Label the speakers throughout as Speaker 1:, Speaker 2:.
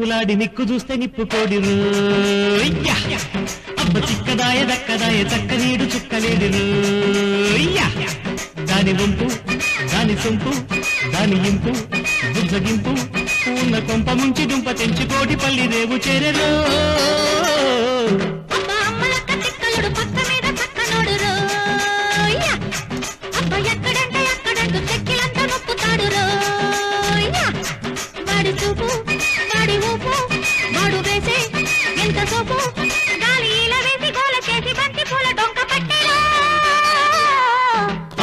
Speaker 1: టిక్కులాడి నిక్కు చూస్తే నిప్పుకోడి రోయ్యా అబ్బ చిక్కదాయ దక్కదాయ చక్కనీడు చుక్కలేడు రోయ్యా దాని వంపు దాని సొంపు దాని ఇంపు బుజ్జగింపు ఉన్న కొంప ముంచి దుంప తెంచుకోటి పల్లి రేవు చేరెరో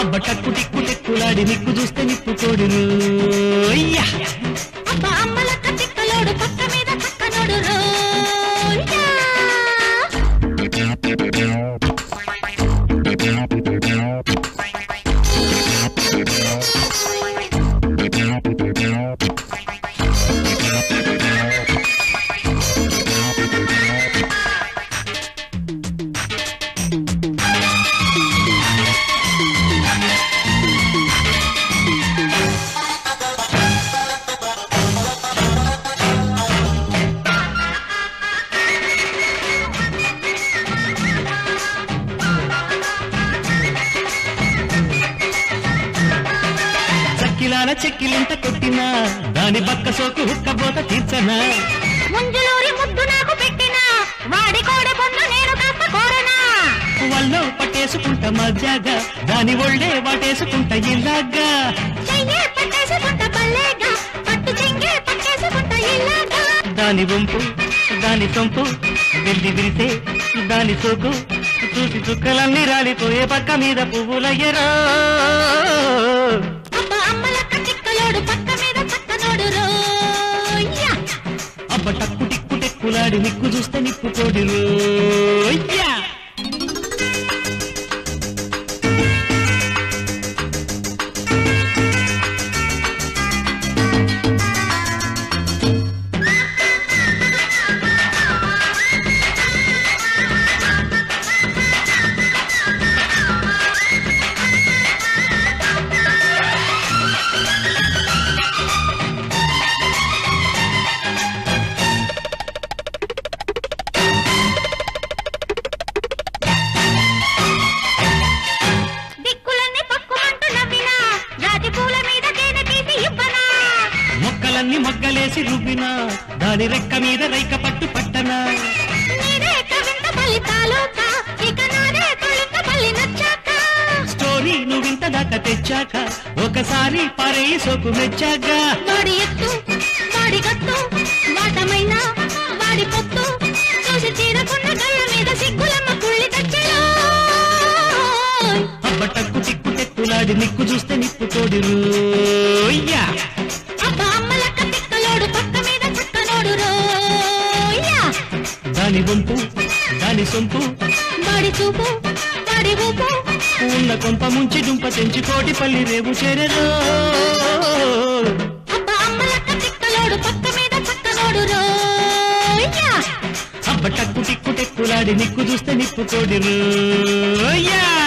Speaker 1: అబ్బ టక్కు టిక్కు టెక్కులాడి నిక్కు చూస్తే నిప్పుకోడి రోయ్యా చెక్కిలింత కొట్టినా దాని పక్క సోకు హుక్కబోత తీర్చనా ముంజులూరి ముద్దు నాకు పెట్టినా వాడి కోడె పొన్ను నేను కాస్త కోరనా వల్లో పట్టేసుకుంటా మధ్యగా దాని ఒళ్ళే వాటేసుకుంటా ఇలాగా చెయ్యే పట్టేసుకుంటా పల్లేగా పట్టు చెంగే పట్టేసుకుంటా ఇలాగా దాని వంపు దాని సొంపు వెళ్ళి విరితే దాని సోకు చూసి చుక్కలన్నీ రాలిపోయే పక్క మీద పువ్వులయ్యరా అబ్బ టక్కు టిక్కు టెక్కులాడి నిక్కు చూస్తే నిప్పుకోడి రోయ్యా మొగ్గలేసి రుబ్బినా దాని రెక్క మీద రైక పట్టు పట్టనా స్టోరీ నువ్వింత దాకా తెచ్చాక ఒకసారి పారేయి సోకు మెచ్చాక వాడి ఎత్తు వాడి గత్తు వాటమైన వాడి పొత్తు చూసి తీరకున్న గళ్ళ మీద సిగ్గులమ్మ కుళ్ళి తెచ్చా అబ్బ టక్కు టిక్కు టెక్కులాడి నిక్కు చూస్తే నిప్పుకోడి రోయ్యా దాని వంపు దాని సొంపు వాడి చూపు వాడి ఊపు ఉన్న కొంప ముంచి దుంప తెంచుకోటి పల్లి రేవు చేరెరో అబ్బ టక్కు టిక్కు టెక్కులాడి నిక్కు చూస్తే నిప్పుకోడి రోయ్యా